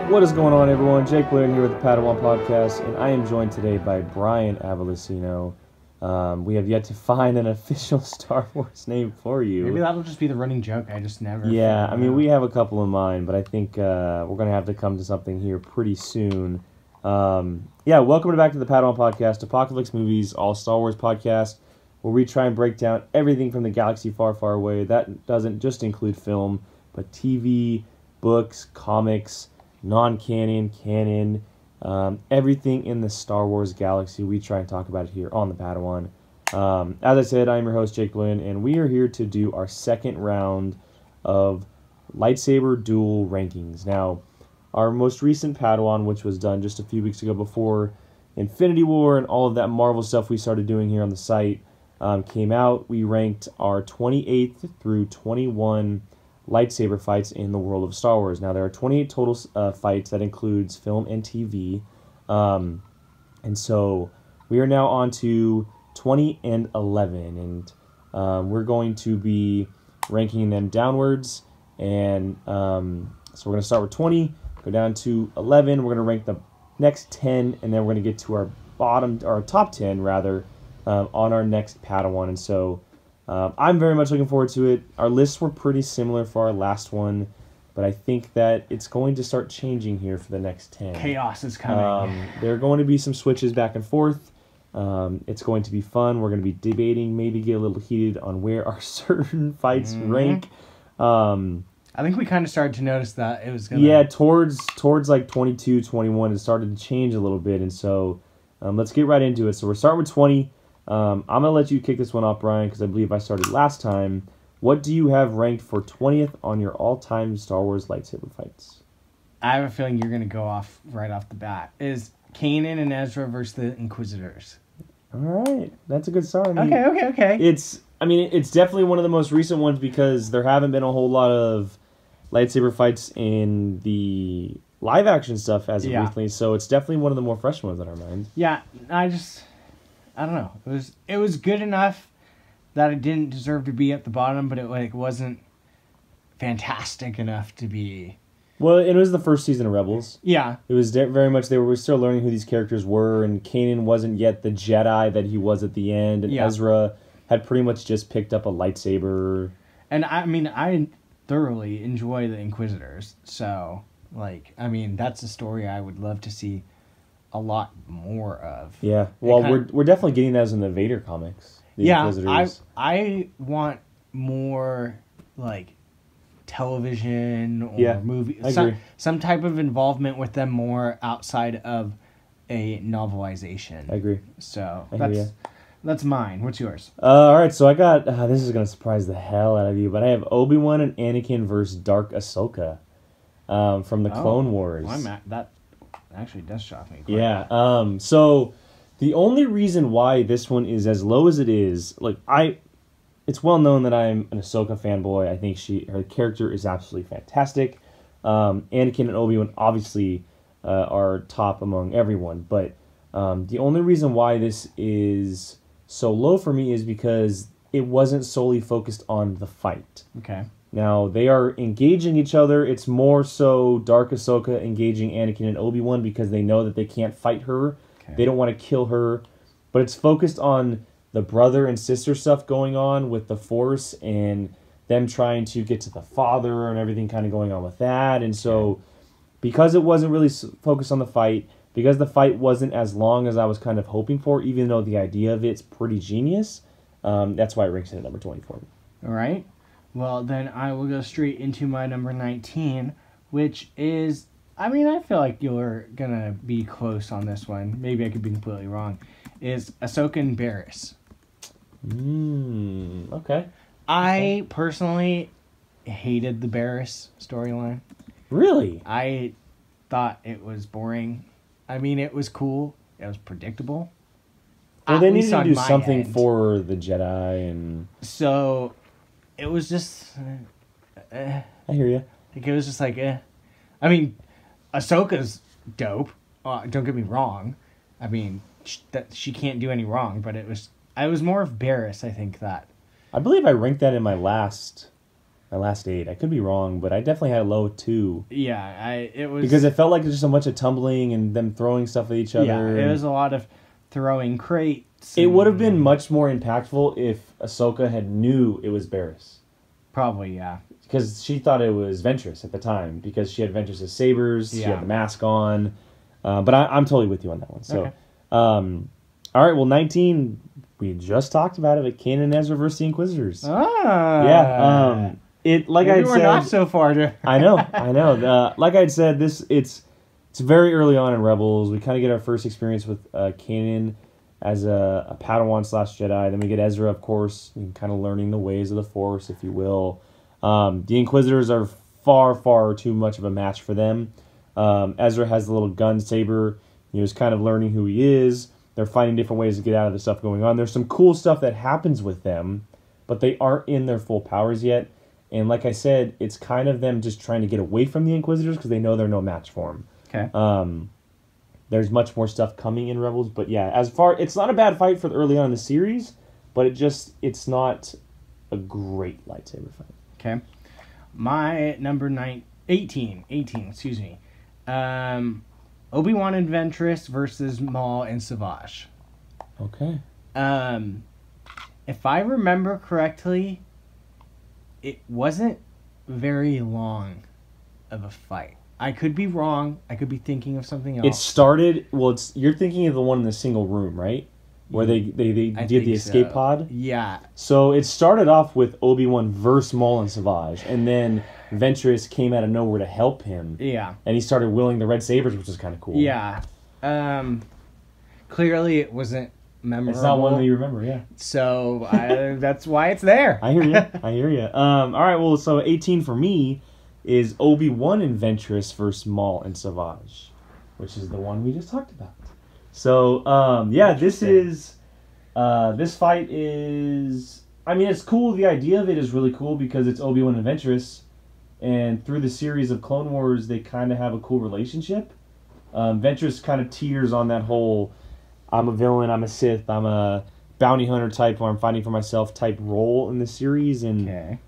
What is going on, everyone? Jake Blair here with the Padawan Podcast, and I am joined today by Brian Avolicino. We have yet to find an official Star Wars name for you. Maybe that'll just be the running joke. I just never... Yeah, I mean, we have a couple in mind, but I think we're going to have to come to something here pretty soon. Welcome back to the Padawan Podcast, Apocalypse Movies, all Star Wars podcast, where we try and break down everything from the galaxy far, far away. That doesn't just include film, but TV, books, comics, non-canon, canon, everything in the Star Wars galaxy. We try and talk about it here on the Padawan. As I said, I'm your host, Jake Blinn, and we are here to do our second round of Lightsaber Duel rankings. Now, our most recent Padawan, which was done just a few weeks ago before Infinity War and all of that Marvel stuff we started doing here on the site, came out. We ranked our 28th through 21 lightsaber fights in the world of Star Wars. Now, there are 28 total fights. That includes film and TV. And so we are now on to 20 and 11. And we're going to be ranking them downwards. And so we're going to start with 20, go down to 11. We're going to rank the next 10, and then we're going to get to our top 10, rather, on our next Padawan. And so I'm very much looking forward to it. Our lists were pretty similar for our last one, but I think that it's going to start changing here for the next 10. Chaos is coming. There are going to be some switches back and forth. It's going to be fun. We're going to be debating, maybe get a little heated on where our certain fights rank. I think we kind of started to notice that it was going to... Yeah, towards like 22, 21, it started to change a little bit, and so let's get right into it. So we're starting with 20. I'm going to let you kick this one off, Brian, because I believe I started last time. What do you have ranked for 20th on your all-time Star Wars lightsaber fights? I have a feeling you're going to go off right off the bat. Is Kanan and Ezra versus the Inquisitors. All right. That's a good start. Okay. It's definitely one of the most recent ones because there haven't been a whole lot of lightsaber fights in the live-action stuff as of recently, so it's definitely one of the more fresh ones in our mind. Yeah, I don't know. It was good enough that it didn't deserve to be at the bottom, but it wasn't fantastic enough to be. Well, it was the first season of Rebels. Yeah, it was very much they were still learning who these characters were, and Kanan wasn't yet the Jedi that he was at the end, and Ezra had pretty much just picked up a lightsaber. And I thoroughly enjoy the Inquisitors, so that's a story I would love to see a lot more of. Yeah, well, we're definitely getting those in the Vader comics. Inquisitors. I want more television or movie, some type of involvement with them more outside of a novelization. I agree. So that's mine. What's yours? All right, so I got this is gonna surprise the hell out of you, but I have Obi-Wan and Anakin versus Dark Ahsoka from the Clone Wars. That actually does shock me. So the only reason why this one is as low as it is, it's well known that I'm an Ahsoka fanboy. I think her character is absolutely fantastic. Anakin and Obi-Wan obviously are top among everyone, but the only reason why this is so low for me is because it wasn't solely focused on the fight. Okay. Now, they are engaging each other. It's more so Dark Ahsoka engaging Anakin and Obi-Wan because they know that they can't fight her. Okay. They don't want to kill her. But it's focused on the brother and sister stuff going on with the Force and them trying to get to the father and everything kind of going on with that. And so, because it wasn't really focused on the fight, because the fight wasn't as long as I was kind of hoping for, even though the idea of it's pretty genius, that's why it ranks in at number 24. All right. Well, then I will go straight into my number 19, which is, I feel like you're going to be close on this one. Maybe I could be completely wrong. Is Soken Beerus. Okay. I personally hated the Beerus storyline. Really? I thought it was boring. It was cool. It was predictable. Well, they needed to do something for the Jedi, and so it was just. I hear you. It was just Ahsoka's dope. Don't get me wrong. That she can't do any wrong, but I was more of Beerus. I think that. I believe I ranked that in my last my last 8. I could be wrong, but I definitely had a low 2. Yeah, it was... Because it felt like just a bunch of tumbling and them throwing stuff at each other. Yeah, it was a lot of throwing crates. It would have been much more impactful if Ahsoka had knew it was Beerus. Probably, yeah. Because she thought it was Ventress at the time, because she had Ventress's sabers, she had the mask on. But I'm totally with you on that one. So, okay. All right, well, 19, we just talked about it, but Kanan and Ezra versus the Inquisitors. Ah. Yeah. Like I said, we're not so far to... I know. Like I had said, it's very early on in Rebels. We kind of get our first experience with Kanan as a Padawan / Jedi. Then we get Ezra, of course, kind of learning the ways of the Force, if you will. The Inquisitors are far, far too much of a match for them. Ezra has the little gun saber. He's kind of learning who he is. They're finding different ways to get out of the stuff going on. There's some cool stuff that happens with them, but they aren't in their full powers yet. And like I said, it's kind of them just trying to get away from the Inquisitors because they know they're no match for them. Okay. There's much more stuff coming in Rebels, but yeah, it's not a bad fight for early on in the series, but it's not a great lightsaber fight. Okay. My number 18, excuse me. Obi-Wan and Ventress versus Maul and Savage. Okay. If I remember correctly, it wasn't very long of a fight. I could be wrong. I could be thinking of something else. It started... Well, you're thinking of the one in the single room, right? Where they did the escape pod? Yeah. So it started off with Obi-Wan versus Maul and Savage, and then Ventress came out of nowhere to help him. Yeah. And he started wielding the red sabers, which is kind of cool. Yeah. Clearly it wasn't memorable. It's not one that you remember, yeah. So that's why it's there. I hear you. All right, well, so 18 for me is Obi-Wan and Ventress versus Maul and Savage, which is the one we just talked about. So, this fight is... I mean, it's cool. The idea of it is really cool because it's Obi-Wan and Ventress, and through the series of Clone Wars, they kind of have a cool relationship. Ventress kind of teeters on that whole, I'm a villain, I'm a Sith, I'm a bounty hunter type, or I'm fighting for myself type role in the series, and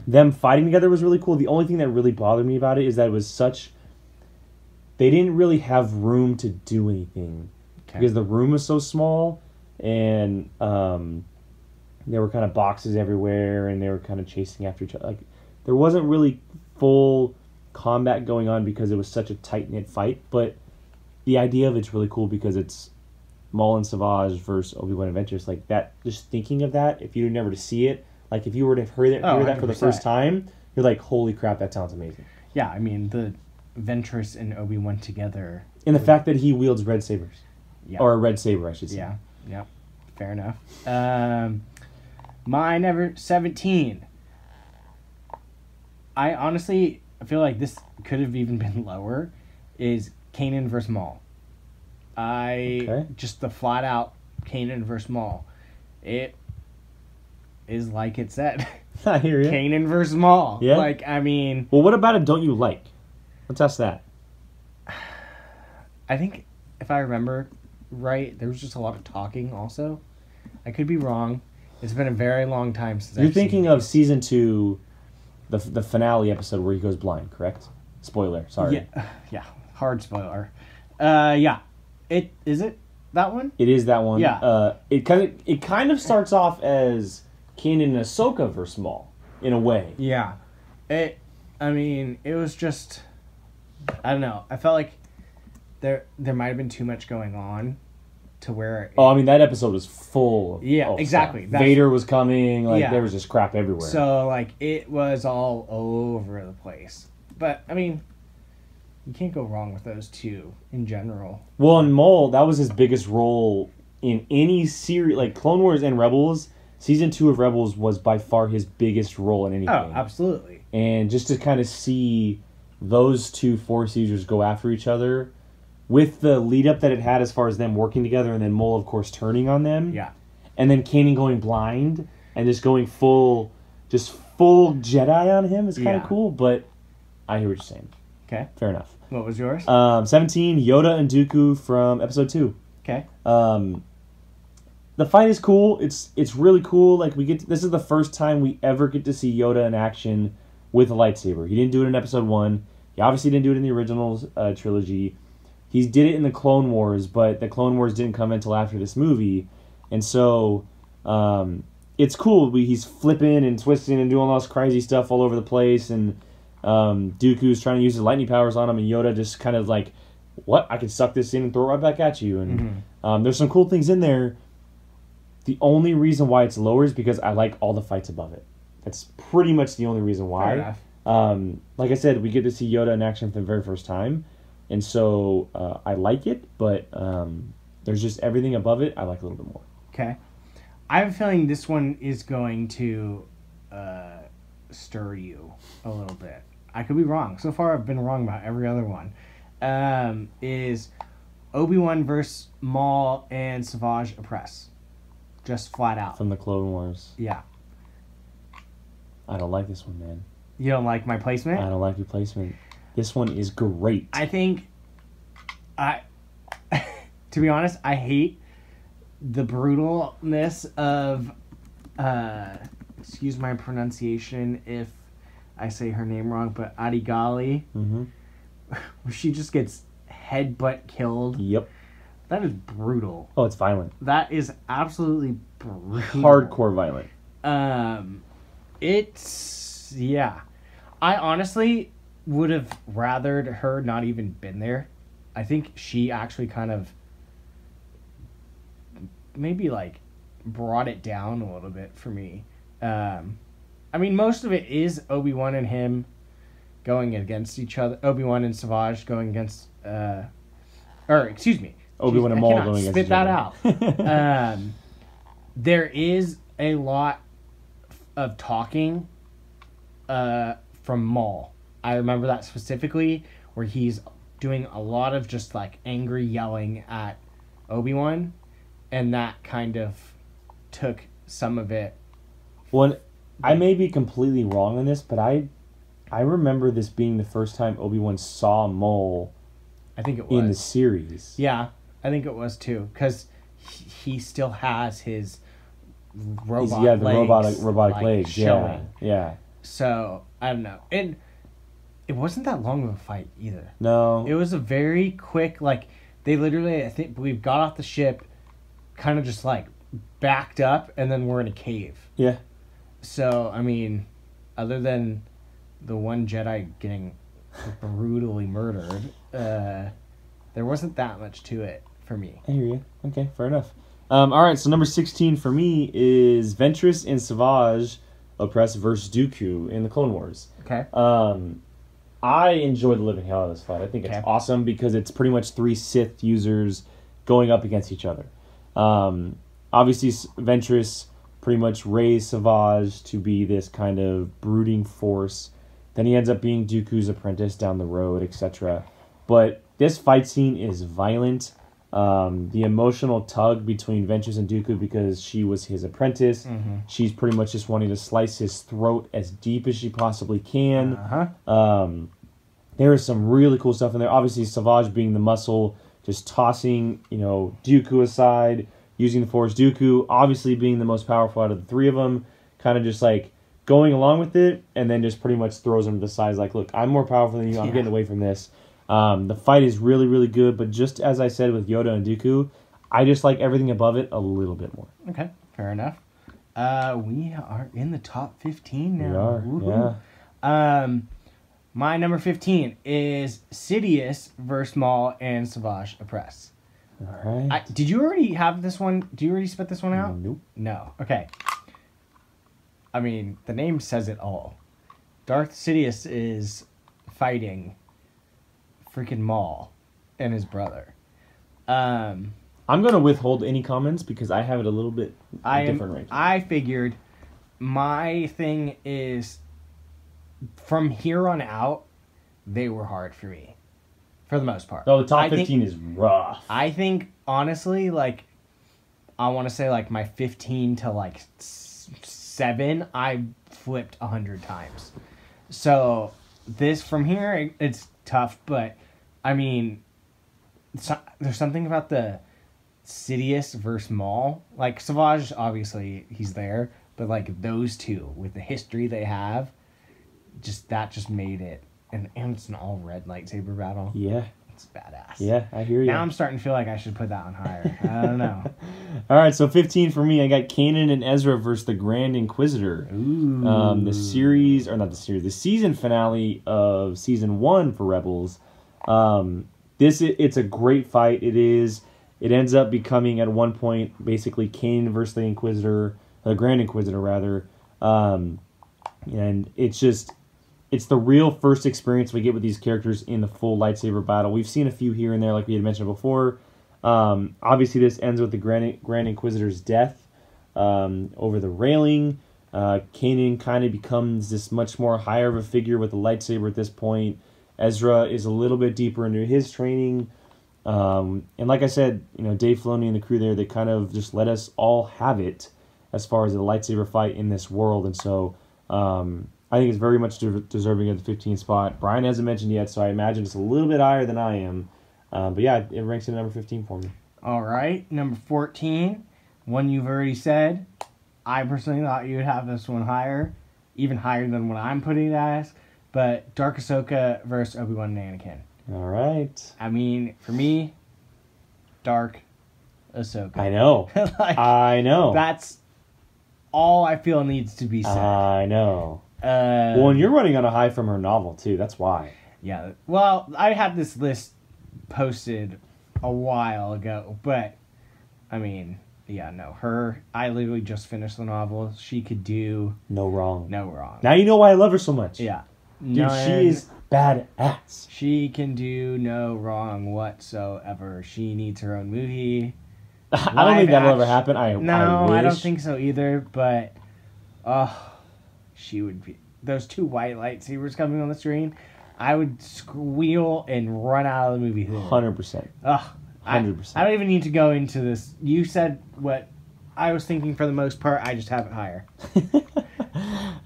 them fighting together was really cool. The only thing that really bothered me about it is that it was such... They didn't really have room to do anything because the room was so small, and there were kind of boxes everywhere, and they were kind of chasing after each other. Like, there wasn't really full combat going on because it was such a tight-knit fight, but the idea of it's really cool because it's Maul and Savage versus Obi-Wan and Ventress. Like, that, just thinking of that, if you were never to see it, like, if you were to hear that for the first time, you're like, holy crap, that sounds amazing. Yeah, I mean, the Ventress and Obi-Wan together. And the fact that he wields red sabers. Yeah. Or a red saber, I should say. Yeah. Fair enough. My number 17. I honestly feel like this could have even been lower. Is Kanan versus Maul. Just the flat out Kanan versus Maul. It is like it said. I hear you. Kanan versus Maul. Yeah. Like, I mean... Well, what about it don't you like? Let's ask that. I think, if I remember right, there was just a lot of talking also. I could be wrong. It's been a very long time since You're thinking of season 2, the finale episode where he goes blind, correct? Spoiler, sorry. Yeah. Hard spoiler. Yeah. Is it that one? It is that one. Yeah. It kind of starts off as Kanan and Ahsoka versus Maul, in a way. Yeah. It was just... I don't know. I felt like there might have been too much going on to where... that episode was full of exactly. Vader was coming. There was just crap everywhere. So, it was all over the place. But, you can't go wrong with those two in general. Well, and Maul, that was his biggest role in any series. Like, Clone Wars and Rebels, Season 2 of Rebels was by far his biggest role in anything. Oh, absolutely. And just to kind of see those two Force users go after each other with the lead-up that it had as far as them working together, and then Maul, of course, turning on them. Yeah. And then Kanan going blind and just going full Jedi on him is kind of cool, but I hear what you're saying. Okay. Fair enough. What was yours? 17, Yoda and Dooku from Episode 2. Okay. The the fight is cool. It's really cool. Like this is the first time we ever get to see Yoda in action with a lightsaber. He didn't do it in Episode 1. He obviously didn't do it in the original trilogy. He did it in the Clone Wars, but the Clone Wars didn't come until after this movie, and so it's cool. He's flipping and twisting and doing all this crazy stuff all over the place, and Dooku's trying to use his lightning powers on him, and Yoda just kind of like, what? I can suck this in and throw it right back at you. And there's some cool things in there. The only reason why it's lower is because I like all the fights above it. That's pretty much the only reason why. Fair enough. Like I said, we get to see Yoda in action for the very first time, and so I like it, but there's just everything above it I like a little bit more. Okay. I have a feeling this one is going to stir you a little bit. I could be wrong. So far, I've been wrong about every other one. Is Obi-Wan versus Maul and Savage Opress. Just flat out. From the Clone Wars. Yeah. I don't like this one, man. You don't like my placement? I don't like your placement. This one is great. I think... to be honest, I hate the brutalness of... excuse my pronunciation if I say her name wrong, but Adigali. Mm-hmm. Where she just gets headbutt killed. Yep. That is brutal. Oh, it's violent. That is absolutely brutal. Hardcore violent. It's... Yeah. I honestly would have rathered her not even been there. I think she actually kind of maybe, like, brought it down a little bit for me. I mean, most of it is Obi-Wan and him going against each other. Obi-Wan and Savage going against... or, excuse me. Obi-Wan and Maul going against spit each that other. out. There is a lot of talking from Maul. I remember that specifically, where he's doing a lot of just, like, angry yelling at Obi-Wan, and that kind of took some of it. Well, I may be completely wrong on this, but I remember this being the first time Obi-Wan saw Maul. I think it was in the series. Yeah, I think it was too, because he still has his robot legs. The robotic like, legs. showing. Yeah. So I don't know, and it wasn't that long of a fight either. No, it was a very quick. Like, they literally, I think, we've got off the ship, kind of just like backed up, and then we're in a cave. Yeah. So I mean, other than the one Jedi getting brutally murdered, there wasn't that much to it for me. I hear you. Okay, fair enough. All right, so number 16 for me is Ventress and Savage Opress versus Dooku in the Clone Wars. Okay. I enjoy the living hell out of this fight. I think it's awesome because it's pretty much 3 Sith users going up against each other. Obviously, Ventress pretty much raised Savage to be this kind of brooding force. Then he ends up being Dooku's apprentice down the road, etc. But this fight scene is violent. The emotional tug between Ventress and Dooku, because she was his apprentice. Mm-hmm. She's pretty much just wanting to slice his throat as deep as she possibly can. Uh-huh. There is some really cool stuff in there. Obviously, Savage being the muscle, just tossing, Dooku aside, using the Force. Dooku, obviously being the most powerful out of the 3 of them, kind of just like going along with it, and then just pretty much throws him to the sides like, look, I'm more powerful than you. I'm getting away from this. The fight is really, really good, but just as I said with Yoda and Dooku, I just like everything above it a little bit more. Okay, fair enough. We are in the top 15 now. We are, Woo-hoo. Yeah. My number 15 is Sidious versus Maul and Savage Opress. All right. Did you already have this one? Do you already spit this one out? Nope. No. Okay. I mean, the name says it all. Darth Sidious is fighting freaking Maul and his brother. I'm going to withhold any comments because I have it a little bit different range. I figured my thing is, from here on out, they were hard for me. For the most part. Oh, the top 15 is rough. I think, honestly, like, I want to say, like, my 15 to, like, 7, I flipped 100 times. So, this, from here, it's tough, but, I mean, there's something about the Sidious versus Maul. Like, Savage, obviously, he's there. But, like, those two, with the history they have, that just made it. And it's an all-red lightsaber battle. Yeah. It's badass. Yeah, I hear you. Now I'm starting to feel like I should put that one higher. I don't know. All right, so 15 for me. I got Kanan and Ezra versus the Grand Inquisitor. Ooh. The season finale of season 1 for Rebels. It's a great fight. It ends up becoming at one point basically Kanan versus the Inquisitor, the Grand Inquisitor rather. And it's the real first experience we get with these characters in the full lightsaber battle. We've seen a few here and there, like we had mentioned before. Obviously, this ends with the Grand Inquisitor's death over the railing. Kanan kind of becomes this much more higher of a figure with the lightsaber at this point. Ezra is a little bit deeper into his training. And like I said, Dave Filoni and the crew there, they kind of just let us all have it as far as the lightsaber fight in this world. And so I think it's very much deserving of the 15th spot. Brian hasn't mentioned yet, so I imagine it's a little bit higher than I am. But yeah, it ranks in number 15 for me. All right, number 14, one you've already said. I personally thought you would have this one higher, even higher than what I'm putting it as. But Dark Ahsoka versus Obi-Wan and Anakin. All right. I mean, for me, Dark Ahsoka. I know. I know. That's all I feel needs to be said. I know. Well, and you're running on a high from her novel, too. That's why. Yeah. Well, I had this list posted a while ago, but, I mean, yeah, no. I literally just finished the novel. She could do... No wrong. No wrong. Now you know why I love her so much. Yeah. Dude, she is badass. She can do no wrong whatsoever. She needs her own movie. I don't think that'll ever happen. I wish. I don't think so either, but... she would be... Those two white lightsabers coming on the screen, I would squeal and run out of the movie theater. 100%. 100%. I don't even need to go into this. You said what I was thinking for the most part. I just have it higher.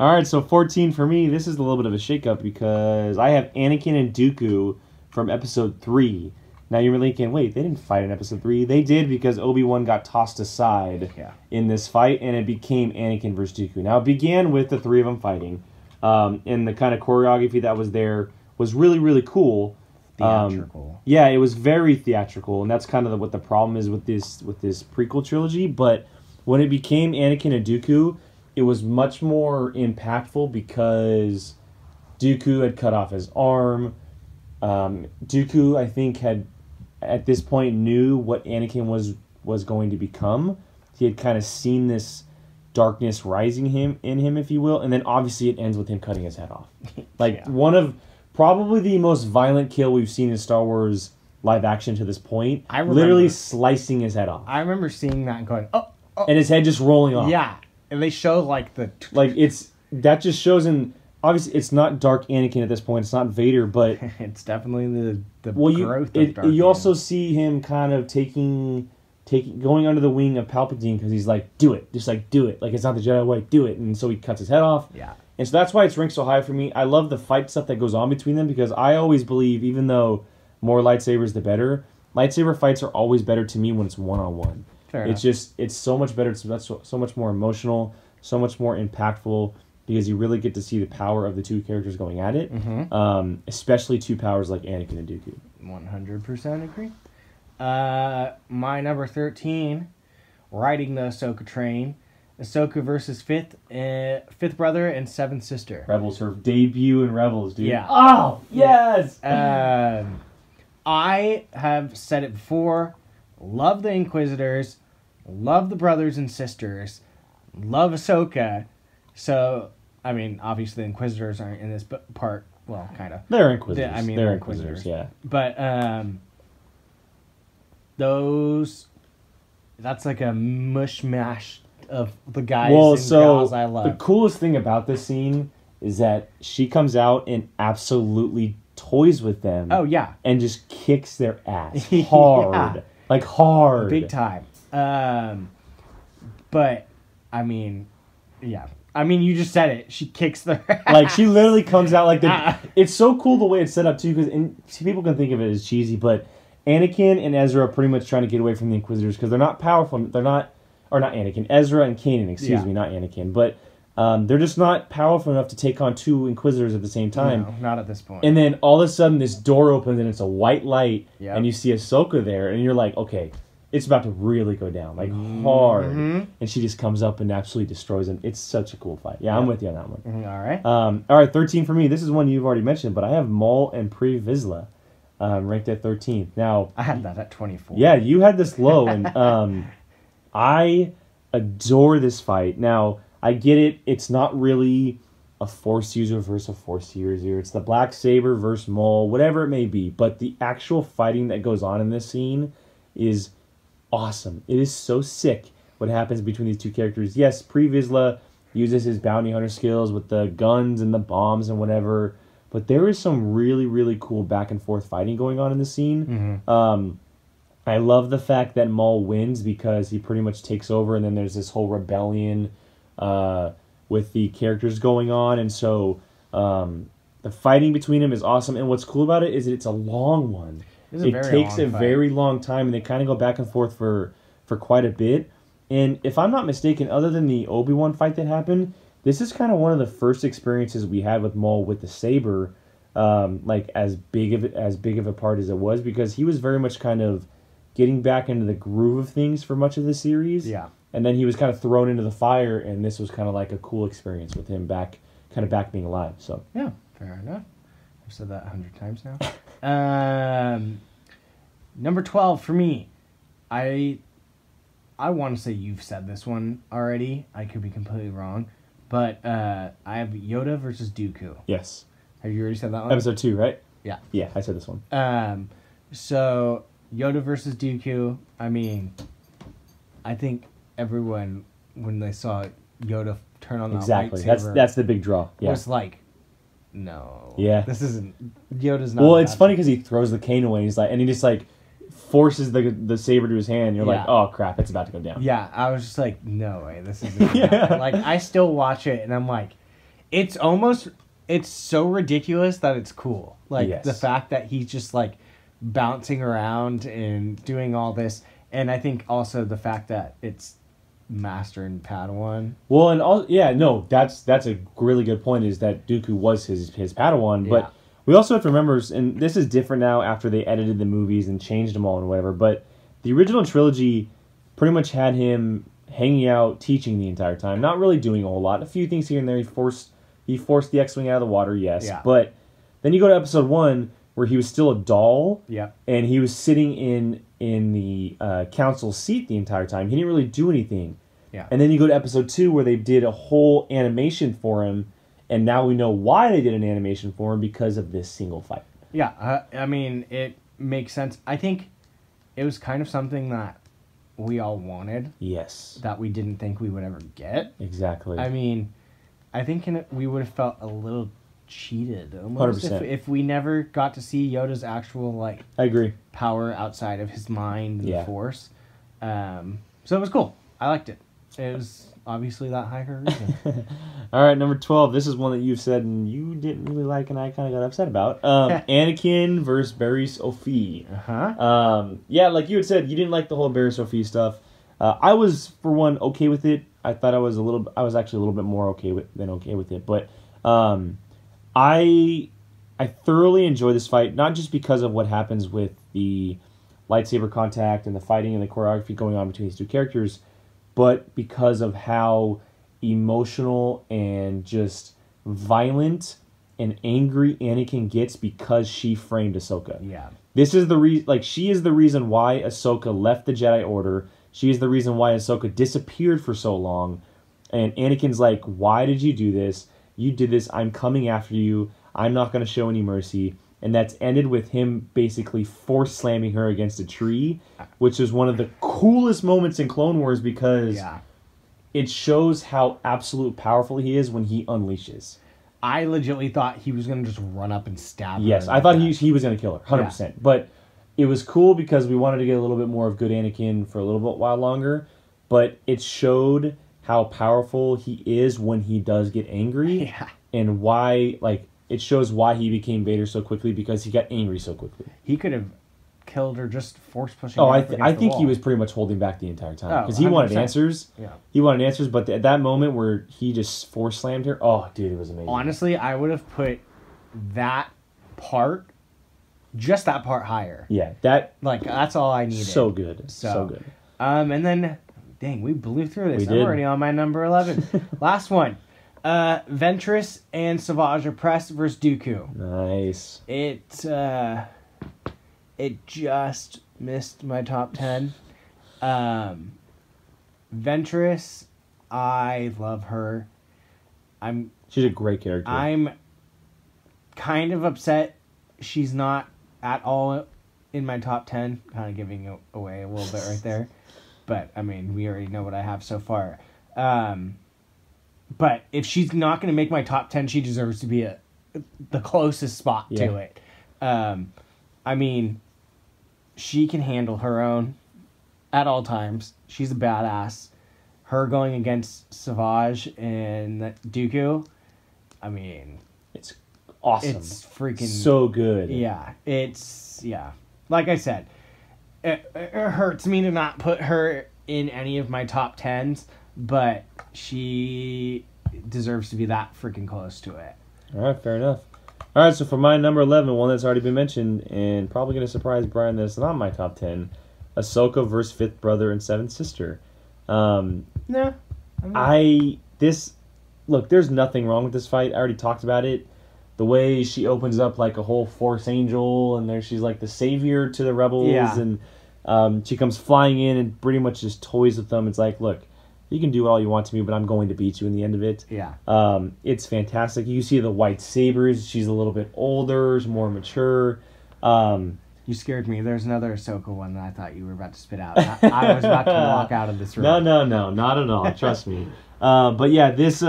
All right, so 14 for me. This is a little bit of a shakeup because I have Anakin and Dooku from Episode 3. Now you're thinking, wait, they didn't fight in Episode 3. They did because Obi-Wan got tossed aside in this fight, and it became Anakin versus Dooku. Now it began with the three of them fighting, and the kind of choreography that was there was really, really cool. Theatrical. Yeah, it was very theatrical, and that's kind of what the problem is with this prequel trilogy. But when it became Anakin and Dooku, it was much more impactful because Dooku had cut off his arm. Dooku, I think, had at this point knew what Anakin was going to become. He had kind of seen this darkness rising in him, if you will, and then obviously it ends with him cutting his head off. Like one of probably the most violent kill we've seen in Star Wars live action to this point. I remember literally slicing his head off. I remember seeing that and going, oh, and his head just rolling off. Yeah, and they show like the that just shows in. Obviously, it's not Dark Anakin at this point. It's not Vader, but it's definitely the growth of Dark. You also see him kind of going under the wing of Palpatine because he's like, do it, just like do it, like it's not the Jedi way, do it, and so he cuts his head off. Yeah, and so that's why it's ranked so high for me. I love the fight stuff that goes on between them because I always believe, even though more lightsabers the better, lightsaber fights are always better to me when it's one-on-one. It's so much better. It's so much more emotional, so much more impactful. Because you really get to see the power of the two characters going at it. Mm-hmm. Especially two powers like Anakin and Dooku. 100% agree. My number 13, riding the Ahsoka train. Ahsoka versus fifth brother and seventh sister. Rebels, her debut in Rebels, dude. Yeah. Oh, yes! I have said it before. Love the Inquisitors. Love the brothers and sisters. Love Ahsoka. So, I mean, obviously the Inquisitors aren't in this part. Well, kind of. They're Inquisitors. They're Inquisitors, yeah. But, that's like a mush-mash of the guys and gals I love. The coolest thing about this scene is that she comes out and absolutely toys with them. Oh, yeah. And just kicks their ass hard. Yeah. Like, hard. Big time. But, I mean, yeah. I mean, you just said it. She kicks their ass. Like, she literally comes out like the... It's so cool the way it's set up, too, because people can think of it as cheesy, but Anakin and Ezra are pretty much trying to get away from the Inquisitors because they're not powerful. They're not, or not Anakin. Ezra and Kanan, excuse me, not Anakin. But they're just not powerful enough to take on 2 Inquisitors at the same time. No, not at this point. And then all of a sudden, this door opens and it's a white light, and you see Ahsoka there, and you're like, okay, it's about to really go down, like hard. And she just comes up and absolutely destroys him. It's such a cool fight. Yeah, I'm with you on that one. All right. All right, 13 for me. This is one you've already mentioned, but I have Maul and Pre Vizsla ranked at 13. Now, I had that at 24. Yeah, you had this low, and I adore this fight. Now, I get it. It's not really a Force user versus a Force user. It's the Black Saber versus Maul, whatever it may be. But the actual fighting that goes on in this scene is awesome. It is so sick what happens between these 2 characters. Yes, Pre Vizsla uses his bounty hunter skills with the guns and the bombs and whatever, but there is some really, really cool back and forth fighting going on in the scene. I love the fact that Maul wins because he pretty much takes over, and then there's this whole rebellion with the characters going on, and so the fighting between them is awesome. And what's cool about it is that it's a long one. It takes a very long time, and they kind of go back and forth for quite a bit. And if I'm not mistaken, other than the Obi-Wan fight that happened, this is kind of one of the first experiences we had with Maul with the saber, like as big of a part as it was, because he was very much kind of getting back into the groove of things for much of the series. Yeah. And then he was kind of thrown into the fire, and this was kind of like a cool experience with him back being alive. So yeah, fair enough. I've said that 100 times now. Number 12 for me. I want to say you've said this one already. I could be completely wrong. But I have Yoda versus Dooku. Yes. Have you already said that one? Episode 2, right? Yeah. Yeah, I said this one. So Yoda versus Dooku, I mean, I think everyone, when they saw Yoda turn on the lightsaber... That's the big draw. Yeah. Was like, no. Yeah. This isn't... Yoda's not... Well, it's funny because he throws the cane away, and he just, like, forces the saber to his hand, and you're like, oh, crap, it's about to go down. Yeah, I was just like, no way, this isn't going to happen. Like, I still watch it, and I'm like, it's so ridiculous that it's cool. Like, the fact that he's just, like, bouncing around and doing all this, and I think also the fact that it's Master and Padawan. Well, and that's a really good point, is that Dooku was his Padawan, but we also have to remember, and this is different now after they edited the movies and changed them all and whatever, but the original trilogy pretty much had him hanging out, teaching the entire time, not really doing a whole lot. A few things here and there. He forced the X-Wing out of the water, yes. Yeah. But then you go to Episode 1, where he was still a doll, and he was sitting in the council seat the entire time. He didn't really do anything. Yeah. And then you go to Episode 2, where they did a whole animation for him, and now we know why they did an animation for him, because of this single fight. Yeah, I mean, it makes sense. I think it was kind of something that we all wanted. Yes. That we didn't think we would ever get. Exactly. I mean, I think we would have felt a little cheated almost 100%. If we never got to see Yoda's actual, like... I agree. ...power outside of his mind and the Force. So it was cool. I liked it. It was... obviously that high for a reason. All right, number 12. This is one that you've said and you didn't really like, and I kind of got upset about. Anakin versus Barriss Offee. Yeah, like you had said, you didn't like the whole Barriss Offee stuff. I was, for one, okay with it. I thought I was actually a little bit more okay with it. But I thoroughly enjoy this fight, not just because of what happens with the lightsaber contact and the fighting and the choreography going on between these 2 characters, but because of how emotional and just violent and angry Anakin gets because she framed Ahsoka. Yeah. This is the reason, like, she is the reason why Ahsoka left the Jedi Order. She is the reason why Ahsoka disappeared for so long. And Anakin's like, why did you do this? You did this. I'm coming after you. I'm not going to show any mercy. And that's ended with him basically force slamming her against a tree, which is one of the coolest moments in Clone Wars because it shows how absolute powerful he is when he unleashes. I legitimately thought he was going to just run up and stab her. Yes, I thought he was going to kill her, 100%. Yeah. But it was cool because we wanted to get a little bit more of good Anakin for a little bit while longer. But it showed how powerful he is when he does get angry. Yeah. And why, like, it shows why he became Vader so quickly because he got angry so quickly. He could have killed or just force pushing. Oh, I think he was pretty much holding back the entire time because he wanted answers. Yeah, he wanted answers, but at that moment where he just force slammed her, oh, dude, it was amazing. Honestly, I would have put that part, just that part, higher. Yeah, that's all I needed. So good, so good. And then, dang, we blew through this. I'm already on my number 11. Last one. Ventress and Savage Opress versus Dooku. Nice. It just missed my top 10. Ventress, I love her. She's a great character. I'm kind of upset she's not at all in my top 10. Kind of giving away a little bit right there. But, I mean, we already know what I have so far. But if she's not going to make my top 10, she deserves to be the closest spot to it. I mean, she can handle her own at all times. She's a badass. Her going against Savage and Dooku, I mean, it's awesome. It's freaking so good. Yeah, like I said, it hurts me to not put her in any of my top 10s, but she deserves to be that freaking close to it. All right, fair enough. All right, so for my number 11, one that's already been mentioned, and probably going to surprise Brian that it's not my top 10, Ahsoka versus Fifth Brother and Seventh Sister. No. Look, there's nothing wrong with this fight. I already talked about it. The way she opens up like a whole Force Angel, and there she's like the savior to the rebels, and she comes flying in and pretty much just toys with them. It's like, look, you can do all you want to me, but I'm going to beat you in the end of it. Yeah. It's fantastic. You see the white sabers. She's a little bit older, more mature. You scared me. There's another Ahsoka one that I thought you were about to spit out. I was about to walk out of this room. No, not at all. Trust me. But yeah, this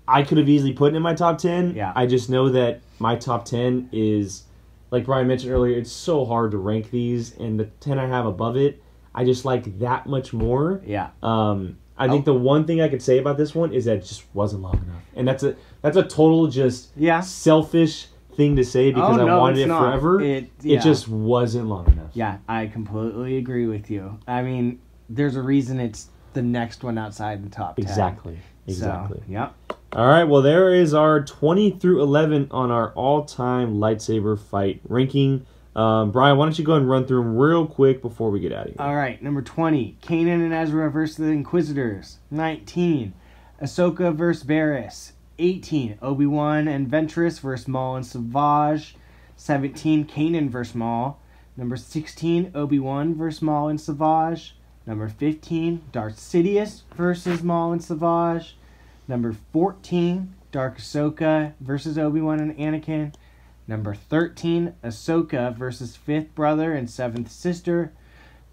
I could have easily put in my top 10. Yeah. I just know that my top 10 is, like Brian mentioned earlier, it's so hard to rank these, and the 10 I have above it, I just like that much more. Yeah. I think the one thing I could say about this one is that it just wasn't long enough, and that's a total just selfish thing to say because I wanted it forever. It just wasn't long enough. Yeah, I completely agree with you. I mean, there's a reason it's the next one outside the top 10. Exactly. So, yep. All right, well, there is our 20 through 11 on our all-time lightsaber fight ranking. Brian, why don't you go ahead and run through them real quick before we get out of here. All right, number 20, Kanan and Ezra versus the Inquisitors. 19, Ahsoka versus Beerus. 18, Obi-Wan and Ventress versus Maul and Savage. 17, Kanan versus Maul. Number 16, Obi-Wan versus Maul and Savage. Number 15, Darth Sidious versus Maul and Savage. Number 14, Dark Ahsoka versus Obi-Wan and Anakin. Number 13, Ahsoka versus Fifth Brother and Seventh Sister.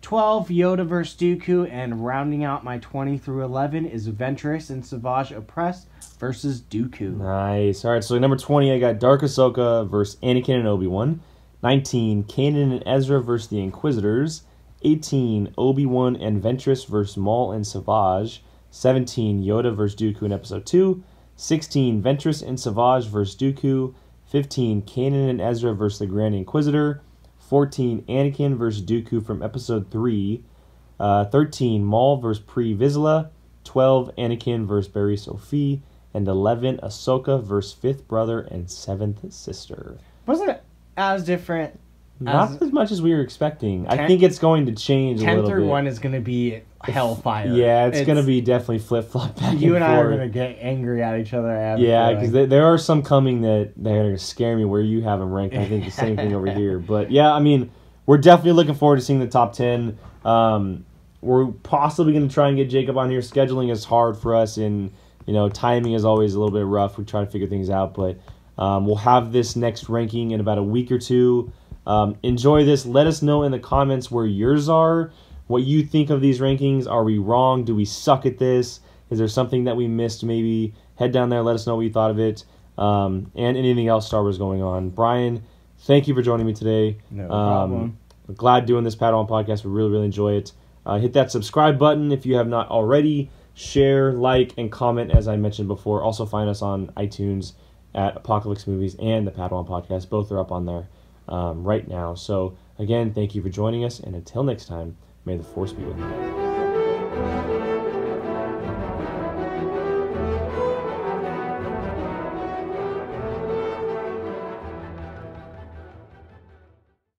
12, Yoda versus Dooku. And rounding out my 20 through 11 is Ventress and Savage Opress versus Dooku. Nice. All right, so number 20, I got Dark Ahsoka versus Anakin and Obi-Wan. 19, Kanan and Ezra versus the Inquisitors. 18, Obi-Wan and Ventress versus Maul and Savage. 17, Yoda versus Dooku in Episode 2. 16, Ventress and Savage versus Dooku. 15, Kanan and Ezra versus the Grand Inquisitor. 14, Anakin versus Dooku from Episode 3. 13, Maul versus Pre Vizsla. 12, Anakin versus Barry Sophie. And 11, Ahsoka versus Fifth Brother and Seventh Sister. Wasn't it as different? Not as much as we were expecting. I think it's going to change a little bit. 10 through 1 is going to be hellfire. Yeah, it's going to be definitely flip-flop back and forth. You and I are going to get angry at each other. Yeah, because there are some coming that they're going to scare me where you have them ranked. I think the same thing over here. But yeah, I mean, we're definitely looking forward to seeing the top 10. We're possibly going to try and get Jacob on here. Scheduling is hard for us, and timing is always a little bit rough. We try to figure things out, but we'll have this next ranking in about a week or two. Enjoy this. Let us know in the comments where yours are, what you think of these rankings. Are we wrong? Do we suck at this? Is there something that we missed? Maybe head down there. Let us know what you thought of it, and anything else Star Wars going on. Brian, thank you for joining me today. No problem. I'm glad doing this Padawan podcast. We really, really enjoy it. Hit that subscribe button if you have not already. Share, like, and comment as I mentioned before. Also find us on iTunes at Apocalypse Movies and the Padawan podcast. Both are up on there. right now. So again, thank you for joining us, and until next time, may the Force be with you.